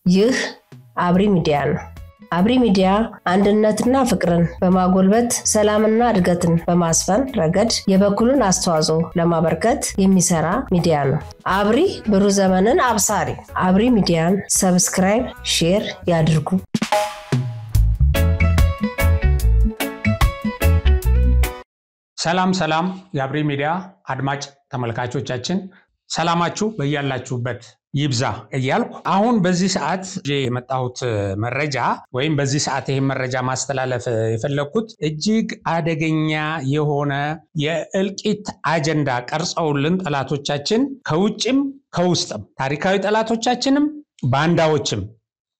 ይህ አብሪ ሚዲያ ነው። አብሪ ሚዲያ አንድነትና ፍቅርን በማጎልበት ሰላምና እድገትን በማስፈን ረገድ የበኩሉን አስተዋጽኦ ለማበርከት የሚሰራ ሚዲያ ነው። አብሪ ብሩህ ዘመንን አብሳሪ። አብሪ ሚዲያን ሰብስክራይብ፣ ሼር ያድርጉ። ሰላም የአብሪ ሚዲያ አድማጭ ተመልካቾቻችን ሰላማችሁ በእያላችሁበት ይብዛ እያልኩ አሁን በዚህ ሰዓት የመጣሁት መረጃ ወይም በዚህ ሰዓት ይሄን መረጃ ማስተላለፍ የፈለኩት እጅግ አደገኛ የሆነ የእልቂት አጀንዳ ቀርጸውልን ጠላቶቻችን ከውጭም ከውስጥም ታሪካዊ ጠላቶቻችንም ባንዳዎችም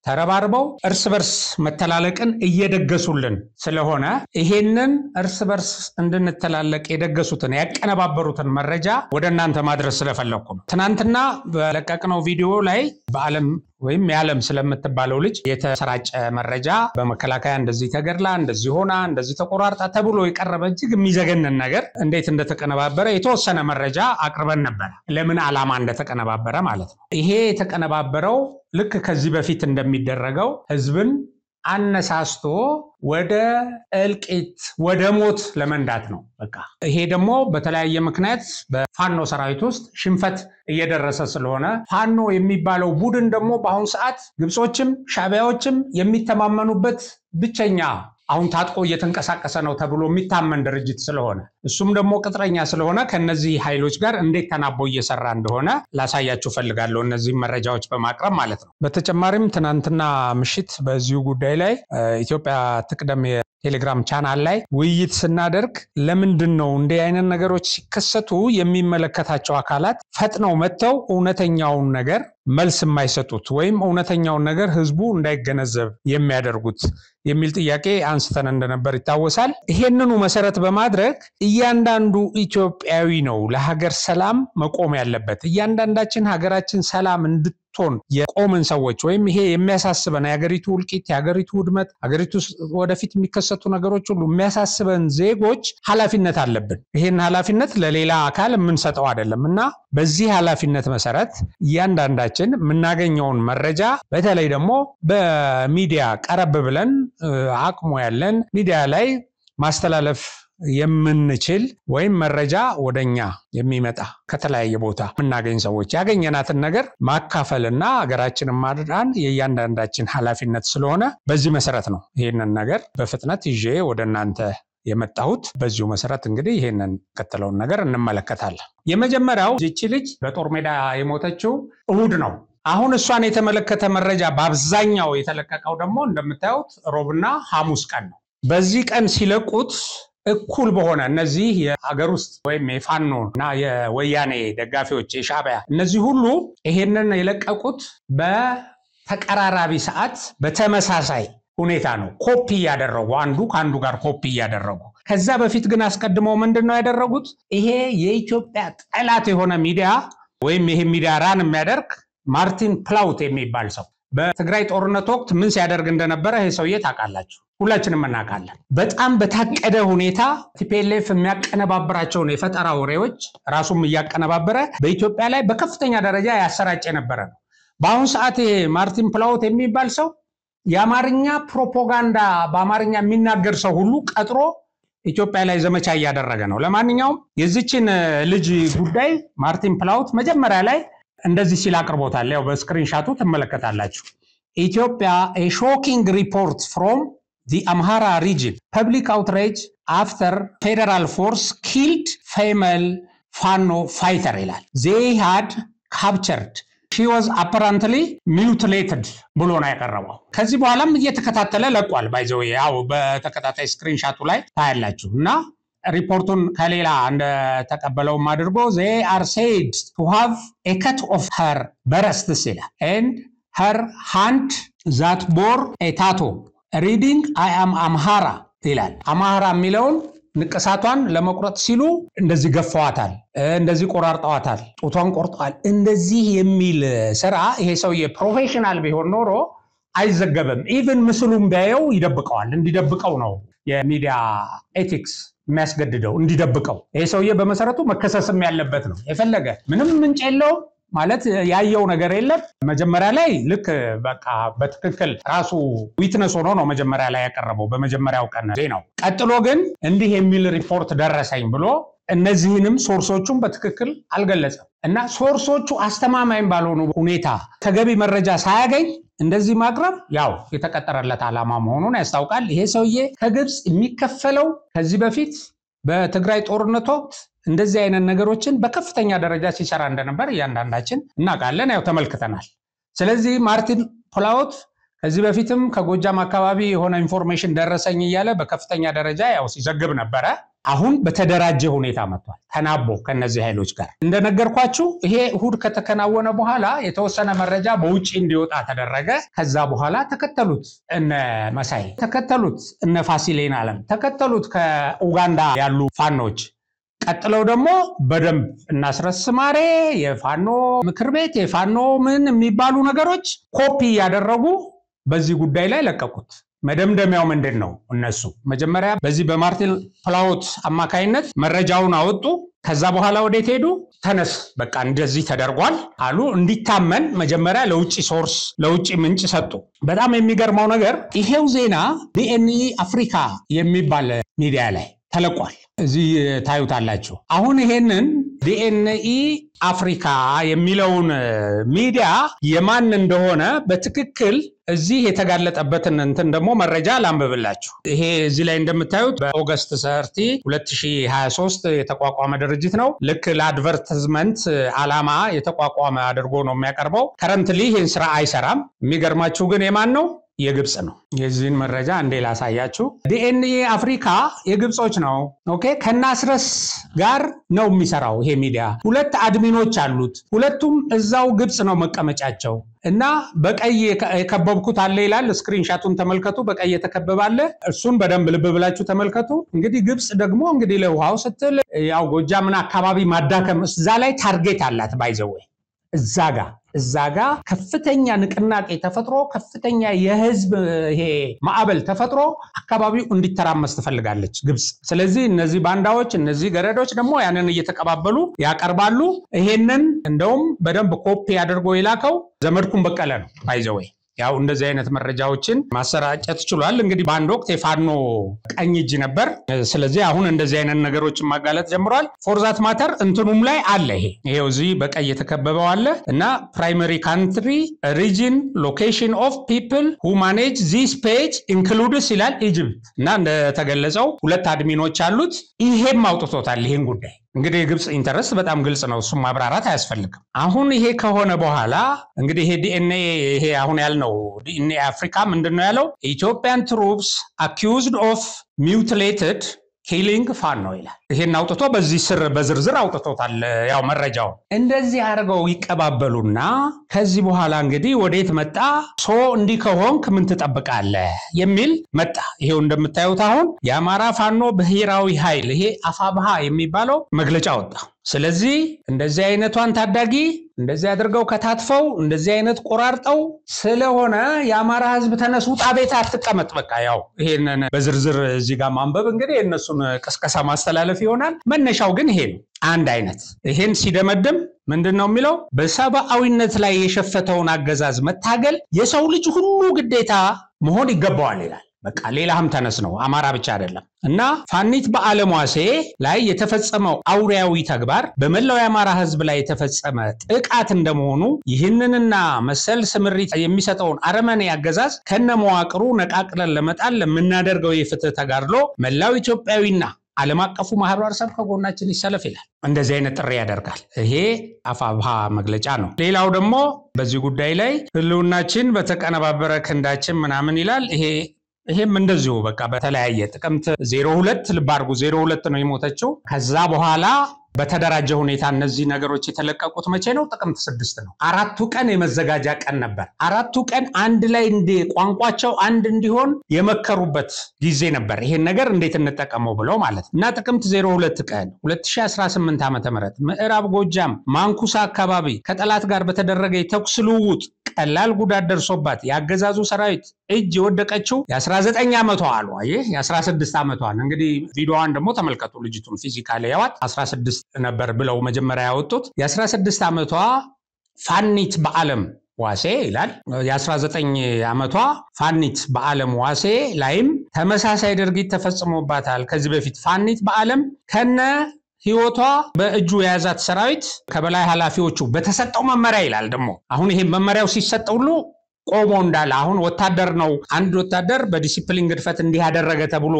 ተረባርበው እርስ በርስ መተላለቅን እየደገሱልን ስለሆነ ይሄንን እርስ በርስ እንድንተላለቅ የደገሱትን ያቀነባበሩትን መረጃ ወደናንተ ማድረስ ስለፈለኩ ነው። ትናንትና በለቀቅነው ቪዲዮ ላይ በአለም ወይም ያለም ስለምትባለው ልጅ የተሰራጨ መረጃ በመከላከያ እንደዚህ ተገድላ እንደዚህ ሆና እንደዚህ ተቆራርጣ ተብሎ የቀረበ እጅግ የሚዘገነን ነገር እንዴት እንደተቀነባበረ የተወሰነ መረጃ አቅርበን ነበር። ለምን ዓላማ እንደተቀነባበረ ማለት ነው። ይሄ የተቀነባበረው ልክ ከዚህ በፊት እንደሚደረገው ህዝብን አነሳስቶ ወደ እልቂት ወደ ሞት ለመንዳት ነው። በቃ ይሄ ደግሞ በተለያየ ምክንያት በፋኖ ሰራዊት ውስጥ ሽንፈት እየደረሰ ስለሆነ ፋኖ የሚባለው ቡድን ደግሞ በአሁን ሰዓት ግብጾችም ሻቢያዎችም የሚተማመኑበት ብቸኛ አሁን ታጥቆ እየተንቀሳቀሰ ነው ተብሎ የሚታመን ድርጅት ስለሆነ እሱም ደግሞ ቅጥረኛ ስለሆነ ከነዚህ ኃይሎች ጋር እንዴት ተናቦ እየሰራ እንደሆነ ላሳያችሁ ፈልጋለሁ እነዚህ መረጃዎች በማቅረብ ማለት ነው። በተጨማሪም ትናንትና ምሽት በዚሁ ጉዳይ ላይ ኢትዮጵያ ትቅደም ቴሌግራም ቻናል ላይ ውይይት ስናደርግ ለምንድነው እንዲህ አይነት ነገሮች ሲከሰቱ የሚመለከታቸው አካላት ፈጥነው መተው እውነተኛውን ነገር መልስ የማይሰጡት ወይም እውነተኛውን ነገር ህዝቡ እንዳይገነዘብ የሚያደርጉት የሚል ጥያቄ አንስተን እንደነበር ይታወሳል። ይሄንኑ መሰረት በማድረግ እያንዳንዱ ኢትዮጵያዊ ነው ለሀገር ሰላም መቆም ያለበት። እያንዳንዳችን ሀገራችን ሰላም እንድትሆን የቆምን ሰዎች ወይም ይሄ የሚያሳስበን የሀገሪቱ እልቂት የሀገሪቱ ውድመት ሀገሪቱ ወደፊት የሚከሰቱ ነገሮች ሁሉ የሚያሳስበን ዜጎች ኃላፊነት አለብን። ይሄን ኃላፊነት ለሌላ አካል የምንሰጠው አይደለምና በዚህ ኃላፊነት መሰረት እያንዳንዳችን የምናገኘውን መረጃ በተለይ ደግሞ በሚዲያ ቀረብ ብለን አቅሙ ያለን ሚዲያ ላይ ማስተላለፍ የምንችል ወይም መረጃ ወደኛ የሚመጣ ከተለያየ ቦታ የምናገኝ ሰዎች ያገኘናትን ነገር ማካፈልና ሀገራችንን ማዳን የእያንዳንዳችን ኃላፊነት ስለሆነ በዚህ መሰረት ነው ይሄንን ነገር በፍጥነት ይዤ ወደናንተ የመጣሁት። በዚሁ መሰረት እንግዲህ ይሄንን ከተለውን ነገር እንመለከታለን። የመጀመሪያው እቺ ልጅ በጦር ሜዳ የሞተችው እሁድ ነው። አሁን እሷን የተመለከተ መረጃ በአብዛኛው የተለቀቀው ደግሞ እንደምታዩት ሮብና ሐሙስ ቀን ነው። በዚህ ቀን ሲለቁት እኩል በሆነ እነዚህ የሀገር ውስጥ ወይም የፋኖና የወያኔ ደጋፊዎች የሻቢያ እነዚህ ሁሉ ይሄንን የለቀቁት በተቀራራቢ ሰዓት በተመሳሳይ ሁኔታ ነው ኮፒ ያደረጉ አንዱ ካንዱ ጋር ኮፒ ያደረጉ። ከዛ በፊት ግን አስቀድመው ምንድነው ያደረጉት? ይሄ የኢትዮጵያ ጠላት የሆነ ሚዲያ ወይም ይሄ ሚዲያ ራን የሚያደርግ ማርቲን ፕላውት የሚባል ሰው በትግራይ ጦርነት ወቅት ምን ሲያደርግ እንደነበረ ይሄ ሰውዬ ታውቃላችሁ፣ ሁላችንም እናውቃለን። በጣም በታቀደ ሁኔታ ቲፒኤልኤፍ የሚያቀነባብራቸውን የፈጠራ ወሬዎች ራሱም ያቀነባበረ በኢትዮጵያ ላይ በከፍተኛ ደረጃ ያሰራጨ ነበር ነው። በአሁን ሰዓት ይሄ ማርቲን ፕላውት የሚባል ሰው የአማርኛ ፕሮፓጋንዳ በአማርኛ የሚናገር ሰው ሁሉ ቀጥሮ ኢትዮጵያ ላይ ዘመቻ ያደረገ ነው። ለማንኛውም የዚችን ልጅ ጉዳይ ማርቲን ፕላውት መጀመሪያ ላይ እንደዚህ ሲል አቅርቦታል። ያው በስክሪንሻቱ ተመለከታላችሁ። ኢትዮጵያ a shocking report from the Amhara region public outrage after federal force killed female Fano fighter ይላል። They had captured she was apparently mutilated ብሎ ነው ያቀረበው። ከዚህ በኋላም እየተከታተለ ለቋል። ባይዘው ያው በተከታታይ ስክሪንሻቱ ላይ ታያላችሁና ሪፖርቱን ከሌላ እንደ ተቀበለው አድርጎ they are said to have a cut of her breasts and her hand that bore a tattoo reading I am Amhara ይላል። አማራ የሚለውን ንቀሳቷን ለመቁረጥ ሲሉ እንደዚህ ገፋዋታል፣ እንደዚህ ቆራርጣዋታል፣ ጡቷን ቆርጠዋል። እንደዚህ የሚል ስራ ይሄ ሰው የፕሮፌሽናል ቢሆን ኖሮ አይዘገበም። ኢቭን ምስሉም ቢያየው ይደብቀዋል። እንዲደብቀው ነው የሚዲያ ኤቲክስ የሚያስገድደው እንዲደብቀው። ይሄ ሰውዬ በመሰረቱ መከሰስም ያለበት ነው። የፈለገ ምንም ምንጭ የለው ማለት ያየው ነገር የለም መጀመሪያ ላይ ልክ በቃ በትክክል ራሱ ዊትነስ ሆኖ ነው መጀመሪያ ላይ ያቀረበው በመጀመሪያው ቀን ዜናው ቀጥሎ ግን እንዲህ የሚል ሪፖርት ደረሰኝ ብሎ እነዚህንም ሶርሶቹን በትክክል አልገለጸም እና ሶርሶቹ አስተማማኝ ባልሆኑ ሁኔታ ተገቢ መረጃ ሳያገኝ እንደዚህ ማቅረብ ያው የተቀጠረለት ዓላማ መሆኑን ያስታውቃል ይሄ ሰውዬ ከግብጽ የሚከፈለው ከዚህ በፊት በትግራይ ጦርነት ወቅት እንደዚህ አይነት ነገሮችን በከፍተኛ ደረጃ ሲሰራ እንደነበር ያንዳንዳችን እናውቃለን ያው ተመልክተናል ስለዚህ ማርቲን ፕላውት ከዚህ በፊትም ከጎጃም አካባቢ የሆነ ኢንፎርሜሽን ደረሰኝ ይያለ በከፍተኛ ደረጃ ያው ሲዘግብ ነበር አሁን በተደራጀ ሁኔታ መጥቷል ተናቦ ከነዚህ ኃይሎች ጋር እንደነገርኳችሁ ይሄ እሁድ ከተከናወነ በኋላ የተወሰነ መረጃ በውጪ እንዲወጣ ተደረገ ከዛ በኋላ ተከተሉት እነ መሳይ ተከተሉት እነ ፋሲሌን አለም ተከተሉት ከኡጋንዳ ያሉ ፋኖች ቀጥለው ደግሞ በደንብ እናስረስ ማሬ የፋኖ ምክር ቤት የፋኖ ምን የሚባሉ ነገሮች ኮፒ ያደረጉ በዚህ ጉዳይ ላይ ለቀቁት መደምደሚያው ምንድነው እነሱ መጀመሪያ በዚህ በማርቲን ፕላውት አማካይነት መረጃውን አወጡ ከዛ በኋላ ወዴት ሄዱ ተነስ በቃ እንደዚህ ተደርጓል አሉ እንዲታመን መጀመሪያ ለውጪ ሶርስ ለውጪ ምንጭ ሰጡ በጣም የሚገርመው ነገር ይሄው ዜና ዲኤንኢ አፍሪካ የሚባል ሚዲያ ላይ ተለቋል እዚህ ታዩታላችሁ አሁን ይሄንን ዲኤንኢ አፍሪካ የሚለውን ሚዲያ የማን እንደሆነ በትክክል እዚህ የተጋለጠበትን እንትን ደግሞ መረጃ ላንብብላችሁ ይሄ እዚህ ላይ እንደምታዩት በኦገስት 30 2023 የተቋቋመ ድርጅት ነው ልክ ለአድቨርታይዝመንት ዓላማ የተቋቋመ አድርጎ ነው የሚያቀርበው ከረንትሊ ይሄን ስራ አይሰራም የሚገርማችሁ ግን የማን ነው የግብጽ ነው የዚህን መረጃ እንዴ ላሳያችሁ ዲኤንኤ አፍሪካ የግብጾች ነው ኦኬ ከናስረስ ጋር ነው የሚሰራው ይሄ ሚዲያ ሁለት አድሚኖች አሉት ሁለቱም እዛው ግብጽ ነው መቀመጫቸው እና በቀይ የከበብኩት አለ ይላል ስክሪንሻቱን ተመልከቱ በቀይ የተከበባለ እሱን በደንብ ልብ ብላችሁ ተመልከቱ እንግዲህ ግብጽ ደግሞ እንግዲህ ለውሃው ስትል ያው ጎጃምና አካባቢ ማዳከም እዛ ላይ ታርጌት አላት ባይዘው እዛጋ ከፍተኛ ንቅናቄ ተፈጥሮ ከፍተኛ የህዝብ ይሄ ማዕበል ተፈጥሮ አካባቢው እንዲተራመስ ትፈልጋለች ግብጽ ስለዚህ እነዚህ ባንዳዎች እነዚህ ገረዶች ደግሞ ያንን እየተቀባበሉ ያቀርባሉ ይሄንን እንደውም በደንብ ኮፒ አድርጎ ይላከው ዘመድኩን በቀለ ነው ባይዘው ያው እንደዚህ አይነት መረጃዎችን ማሰራጨት ይችላል እንግዲህ ባንድ ወቅት የፋኖ ቀኝ እጅ ነበር ስለዚህ አሁን እንደዚህ አይነት ነገሮችን ማጋለጥ ጀምሯል ፎር ዛት ማተር እንትኑም ላይ አለ ይሄው እዚህ በቀይ የተከበበው አለ እና ፕራይመሪ ካንትሪ ሪጅን ሎኬሽን ኦፍ ፒፕል who manage this page includes ይላል ኢጂፕት እና እንደተገለጸው ሁለት አድሚኖች አሉት ይሄም አውጥቶታል ይሄን ጉዳይ እንግዲህ የግብጽ ኢንተረስት በጣም ግልጽ ነው እሱ ማብራራት አያስፈልግም አሁን ይሄ ከሆነ በኋላ እንግዲህ ይሄ ዲኤንኤ ይሄ አሁን ያልነው ዲኤንኤ አፍሪካ ምንድነው ያለው Ethiopian troops accused of mutilated killing ፋኖ ይላል ይሄን አውጥቶ በዚህ ስር በዝርዝር አውጥቶታል ያው መረጃው እንደዚህ አርገው ይቀባበሉና ከዚህ በኋላ እንግዲህ ወዴት መጣ ሶ እንዲህ ከሆንክ ምን ትጠብቃለህ የሚል መጣ ይሄው እንደምታዩት አሁን የአማራ ፋኖ ብሔራዊ ኃይል ይሄ አፋብሃ የሚባለው መግለጫ ወጣ ስለዚህ እንደዚህ አይነቷን ታዳጊ እንደዚህ አድርገው ከታትፈው እንደዚህ አይነት ቆራርጠው ስለሆነ የአማራ ህዝብ ተነሱ ጣቤት አትቀመጥ በቃ ያው ይሄንን በዝርዝር እዚህ ጋር ማንበብ እንግዲህ እነሱን ቀስቀሳ ማስተላለፍ ይሆናል መነሻው ግን ይሄ ነው አንድ አይነት ይሄን ሲደመድም ምንድነው የሚለው በሰባዊነት ላይ የሸፈተውን አገዛዝ መታገል የሰው ልጅ ሁሉ ግዴታ መሆን ይገባዋል ይላል በቃ ሌላም ተነስ ነው አማራ ብቻ አይደለም እና ፋኒት በአለሟሴ ላይ የተፈጸመው አውሪያዊ ተግባር በመላው የአማራ ህዝብ ላይ የተፈጸመ ጥቃት እንደመሆኑ ይህንንና መሰል ስምሪት የሚሰጠውን አረመኔ አገዛዝ ከነመዋቅሩ ነቃቅለን ለመጣል ለምናደርገው የፍትህ ተጋድሎ መላው ኢትዮጵያዊና ዓለም አቀፉ ማህበረሰብ ከጎናችን ይሰለፍ ይላል እንደዚህ አይነት ጥሪ ያደርጋል ይሄ አፋብሃ መግለጫ ነው ሌላው ደግሞ በዚህ ጉዳይ ላይ ህልውናችን በተቀነባበረ ክንዳችን ምናምን ይላል ይሄም እንደዚሁ በቃ በተለያየ ጥቅምት 02 ልባርጉ 02 ነው የሞተችው ከዛ በኋላ በተደራጀ ሁኔታ እነዚህ ነገሮች የተለቀቁት መቼ ነው ጥቅምት 6 ነው አራቱ ቀን የመዘጋጃ ቀን ነበር አራቱ ቀን አንድ ላይ ቋንቋቸው አንድ እንዲሆን የመከሩበት ጊዜ ነበር ይሄን ነገር እንዴት እንጠቀመው ብለው ማለት እና ጥቅምት 02 ቀን 2018 ዓ.ም ምዕራብ ጎጃም ማንኩሳ አካባቢ ከጠላት ጋር በተደረገ የተኩስ ልውውጥ ቀላል ጉዳት ደርሶባት ያገዛዙ ሰራዊት እጅ ወደቀችው የ19 ዓመቷ አሉ የ16 ዓመቷን እንግዲህ ቪዲዮዋን ደግሞ ተመልከቱ ልጅቱን ፊዚካሊ ያዋት 16 ነበር ብለው መጀመሪያ ያወጡት የ16 ዓመቷ ፋኒት በዓለም ዋሴ ይላል የ19 ዓመቷ ፋኒት በዓለም ዋሴ ላይም ተመሳሳይ ድርጊት ተፈጽሞባታል ከዚህ በፊት ፋኒት በዓለም ከነ ህይወቷ በእጁ የያዛት ሰራዊት ከበላይ ኃላፊዎቹ በተሰጠው መመሪያ ይላል ደግሞ አሁን ይሄ መመሪያው ሲሰጠው ሁሉ ቆሞ እንዳለ አሁን ወታደር ነው አንድ ወታደር በዲሲፕሊን ግድፈት እንዲህ ያደረገ ተብሎ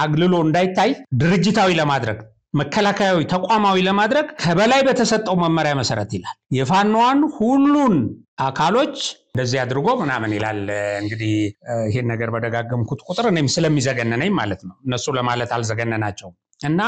አግልሎ እንዳይታይ ድርጅታዊ ለማድረግ መከላከያዊ ተቋማዊ ለማድረግ ከበላይ በተሰጠው መመሪያ መሰረት ይላል የፋኖዋን ሁሉን አካሎች እንደዚህ አድርጎ ምናምን ይላል እንግዲህ ይሄን ነገር በደጋገምኩት ቁጥር እኔም ስለሚዘገነነኝ ማለት ነው እነሱ ለማለት አልዘገነናቸው እና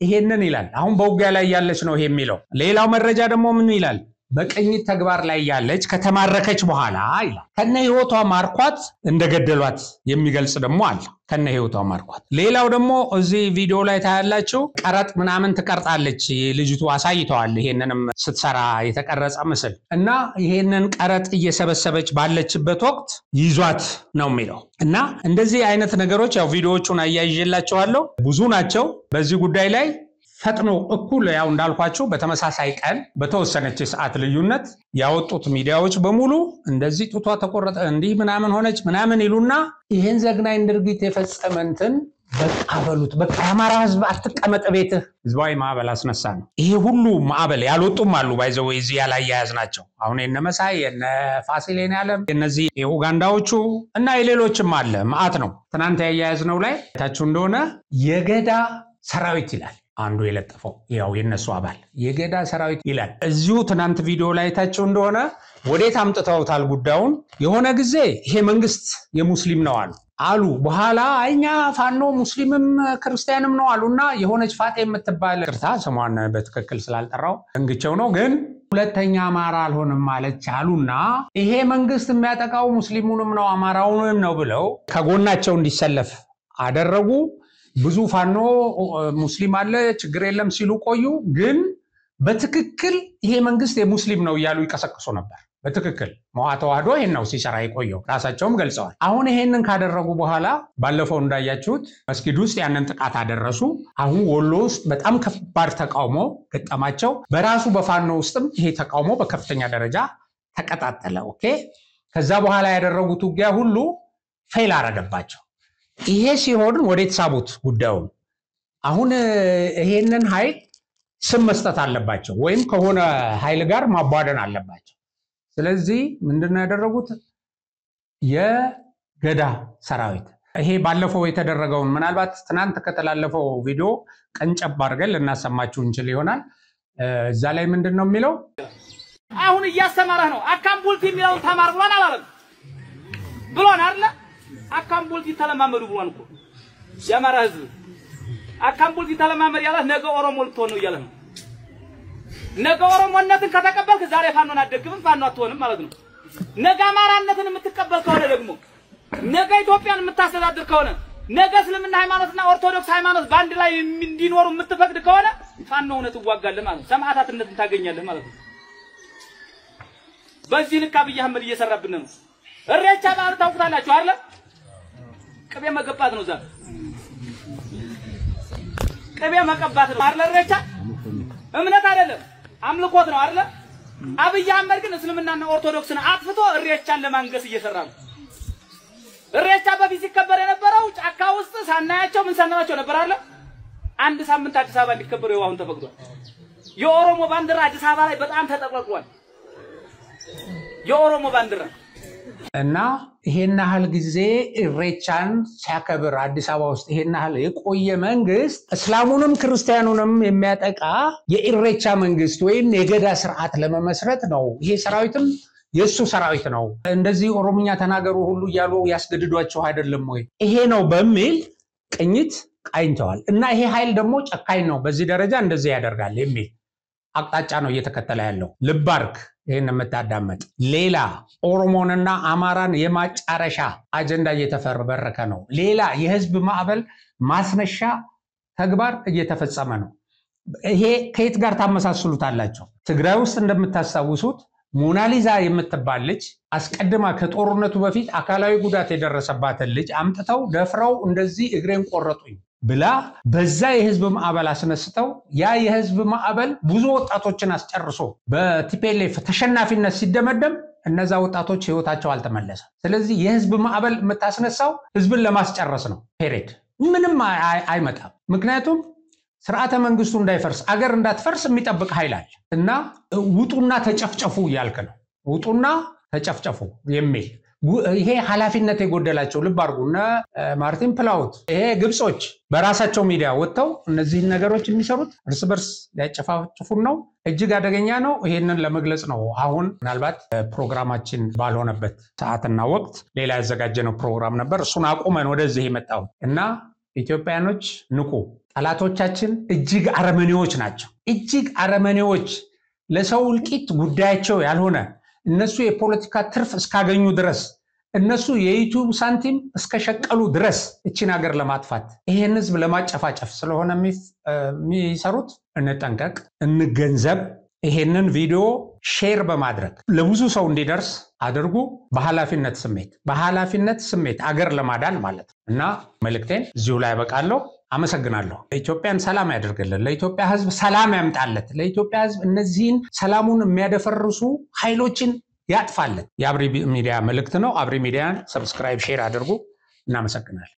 ይሄንን ይላል አሁን በውጊያ ላይ ያለች ነው ይሄ የሚለው ሌላው መረጃ ደግሞ ምን ይላል በቀኝት ተግባር ላይ ያለች ከተማረከች በኋላ ይላል ከነ ህይወቷ ማርኳት እንደገደሏት የሚገልጽ ደግሞ አለ ከነ ህይወቷ ማርኳት ሌላው ደግሞ እዚህ ቪዲዮ ላይ ታያላችሁ ቀረጥ ምናምን ተቀርጣለች ልጅቱ አሳይተዋል ይሄንንም ስትሰራ የተቀረጸ ምስል እና ይሄንን ቀረጥ እየሰበሰበች ባለችበት ወቅት ይዟት ነው የሚለው እና እንደዚህ አይነት ነገሮች ያው ቪዲዮዎቹን አያይዤላችኋለሁ ብዙ ናቸው በዚህ ጉዳይ ላይ ፈጥኖ እኩል ያው እንዳልኳችሁ በተመሳሳይ ቀን በተወሰነች ሰዓት ልዩነት ያወጡት ሚዲያዎች በሙሉ እንደዚህ ጡቷ ተቆረጠ እንዲህ ምናምን ሆነች ምናምን ይሉና ይሄን ዘግናኝ ድርጊት የፈጸመንትን በቃበሉት በቃ አማራ ህዝብ አትቀመጥ ቤት ህዝባዊ ማዕበል አስነሳ ነው ይሄ ሁሉ ማዕበል ያልወጡም አሉ ባይዘው እዚህ ያላይ ያያዝናቸው አሁን የነ መሳይ የነ ፋሲሌን ያለም እነዚህ የኡጋንዳዎቹ እና የሌሎችም አለ ማአት ነው ትናንት ያያዝነው ላይ ታችሁ እንደሆነ የገዳ ሰራዊት ይላል አንዱ የለጠፈው ያው የነሱ አባል የገዳ ሰራዊት ይላል እዚሁ ትናንት ቪዲዮ ላይ ታችሁ እንደሆነ ወዴት አምጥተውታል ጉዳዩን የሆነ ጊዜ ይሄ መንግስት የሙስሊም ነው አሉ በኋላ አይኛ ፋኖ ሙስሊምም ክርስቲያንም ነው አሉና የሆነች ፋጤ የምትባል ቅርታ ስሟን በትክክል ስላልጠራው እንግቸው ነው ግን ሁለተኛ አማራ አልሆነም ማለት አሉና ይሄ መንግስት የሚያጠቃው ሙስሊሙንም ነው አማራውንም ነው ብለው ከጎናቸው እንዲሰለፍ አደረጉ ብዙ ፋኖ ሙስሊም አለ ችግር የለም ሲሉ ቆዩ ግን በትክክል ይሄ መንግስት የሙስሊም ነው ያሉ ይቀሰቅሱ ነበር በትክክል መዋተዋዶ ይሄን ነው ሲሰራ ይቆየው ራሳቸውም ገልጸዋል አሁን ይሄንን ካደረጉ በኋላ ባለፈው እንዳያችሁት መስጊድ ውስጥ ያንን ጥቃት አደረሱ አሁን ወሎ ውስጥ በጣም ከባድ ተቃውሞ ገጠማቸው በራሱ በፋኖ ውስጥም ይሄ ተቃውሞ በከፍተኛ ደረጃ ተቀጣጠለ ኦኬ ከዛ በኋላ ያደረጉት ውጊያ ሁሉ ፌል አረገባቸው ይሄ ሲሆን ወዴት ሳቡት ጉዳዩ አሁን ይሄንን ኃይል ስም መስጠት አለባቸው ወይም ከሆነ ኃይል ጋር ማባደን አለባቸው ስለዚህ ምንድነው ያደረጉት የገዳ ሰራዊት ይሄ ባለፈው የተደረገውን ምናልባት ትናንት ከተላለፈው ቪዲዮ ቀንጨብ አድርገን ልናሰማችሁ እንችል ይሆናል እዛ ላይ ምንድነው የሚለው አሁን እያስተማረህ ነው አካምቡልቲ የሚለውን ተማር ብሎን አላለም ብሎን አይደል አካምቡልቲ ተለማመዱ ብሎን እኮ ያማራ ህዝብ አካምቡልቲ ተለማመድ ያለ ነገ ኦሮሞ ልትሆን ነው ይያለ ነው ነገ ኦሮሞነትን ከተቀበልክ ዛሬ ፋኖን አደግብን ፋኖ አትሆንም ማለት ነው ነገ አማራነትን የምትቀበል ከሆነ ደግሞ ነገ ኢትዮጵያን የምታስተዳድር ከሆነ ነገ እስልምና ሃይማኖትና ኦርቶዶክስ ሃይማኖት ባንድ ላይ እንዲኖሩ የምትፈቅድ ከሆነ ፋኖ ሆነህ ትዋጋለህ ማለት ነው ሰማዕታትነትን ታገኛለህ ማለት ነው በዚህ ልክ አብይ አህመድ እየሰራብን ነው እሬቻ ማለት ታውቁታላችሁ አይደል ቅቤ መቀባት ነው ዛሬ ቅቤ መቀባት ነው አይደል እሬቻ እምነት አይደለም አምልኮት ነው አይደል አብይ አህመድ ግን እስልምናና ኦርቶዶክስን አጥፍቶ እሬቻን ለማንገስ እየሰራ ነው እሬቻ በፊት ሲከበር የነበረው ጫካ ውስጥ ሳናያቸው ምን ሳናያቸው ነበር አይደል አንድ ሳምንት አዲስ አበባ እንዲከበር ይኸው አሁን ተፈቅዷል የኦሮሞ ባንዲራ አዲስ አበባ ላይ በጣም ተጠቅልሏል የኦሮሞ ባንዲራ እና ይሄን ያህል ጊዜ እሬቻን ሲያከብር አዲስ አበባ ውስጥ ይሄን ያህል የቆየ መንግስት እስላሙንም ክርስቲያኑንም የሚያጠቃ የእሬቻ መንግስት ወይም የገዳ ስርዓት ለመመስረት ነው ይሄ ሰራዊትም የሱ ሰራዊት ነው እንደዚህ ኦሮሞኛ ተናገሩ ሁሉ ያሉ ያስገድዷቸው አይደለም ወይ ይሄ ነው በሚል ቅኝት ቃኝተዋል እና ይሄ ኃይል ደግሞ ጨካኝ ነው በዚህ ደረጃ እንደዚህ ያደርጋል የሚል አቅጣጫ ነው እየተከተለ ያለው ልባርክ ይሄን መታዳመጥ ሌላ ኦሮሞንና አማራን የማጫረሻ አጀንዳ እየተፈበረከ ነው ሌላ የህዝብ ማዕበል ማስነሻ ተግባር እየተፈጸመ ነው ይሄ ከየት ጋር ታመሳስሉታላችሁ ትግራይ ውስጥ እንደምታሳውሱት ሞናሊዛ የምትባል ልጅ አስቀድማ ከጦርነቱ በፊት አካላዊ ጉዳት የደረሰባት ልጅ አምጥተው ደፍረው እንደዚህ እግሬን ቆረጡኝ ብላ በዛ የህዝብ ማዕበል አስነስተው ያ የህዝብ ማዕበል ብዙ ወጣቶችን አስጨርሶ በቲፒኤልኤፍ ተሸናፊነት ሲደመደም እነዛ ወጣቶች ህይወታቸው አልተመለሰም ስለዚህ የህዝብ ማዕበል መታስነሳው ህዝብን ለማስጨረስ ነው ፔሬድ ምንም አይመጣም ምክንያቱም ስርዓተ መንግስቱ እንዳይፈርስ አገር እንዳትፈርስ የሚጠብቅ ኃይል አለ እና ውጡና ተጨፍጨፉ ያልከ ነው ውጡና ተጨፍጨፉ የሚል ይሄ ኃላፊነት የጎደላቸው ልብ አርጉና ማርቲን ፕላውት ይሄ ግብጾች በራሳቸው ሚዲያ ወጥተው እነዚህ ነገሮች የሚሰሩት እርስ በርስ ያጨፋጭፉ ነው እጅግ አደገኛ ነው ይሄንን ለመግለጽ ነው አሁን ምናልባት ፕሮግራማችን ባልሆነበት ሰዓትና ወቅት ሌላ ያዘጋጀነው ፕሮግራም ነበር እሱን አቁመን ወደዚህ የመጣው እና ኢትዮጵያኖች ንቁ ጠላቶቻችን እጅግ አረመኔዎች ናቸው እጅግ አረመኔዎች ለሰው እልቂት ጉዳያቸው ያልሆነ እነሱ የፖለቲካ ትርፍ እስካገኙ ድረስ እነሱ የዩቲዩብ ሳንቲም እስከሸቀሉ ድረስ እቺን ሀገር ለማጥፋት ይሄን ህዝብ ለማጨፋጨፍ ስለሆነ የሚሰሩት እንጠንቀቅ እንገንዘብ ይሄንን ቪዲዮ ሼር በማድረግ ለብዙ ሰው እንዲደርስ አድርጉ በኃላፊነት ስሜት አገር ለማዳን ማለት እና መልእክቴን እዚሁ ላይ ያበቃለሁ አመሰግናለሁ ኢትዮጵያን ሰላም ያደርግልን ለኢትዮጵያ ህዝብ ሰላም ያምጣለት ለኢትዮጵያ ህዝብ እነዚህን ሰላሙን የሚያደፈርሱ ኃይሎችን ያጥፋለት የአብሪ ሚዲያ መልእክት ነው አብሪ ሚዲያን ሰብስክራይብ ሼር አድርጉ እናመሰግናለን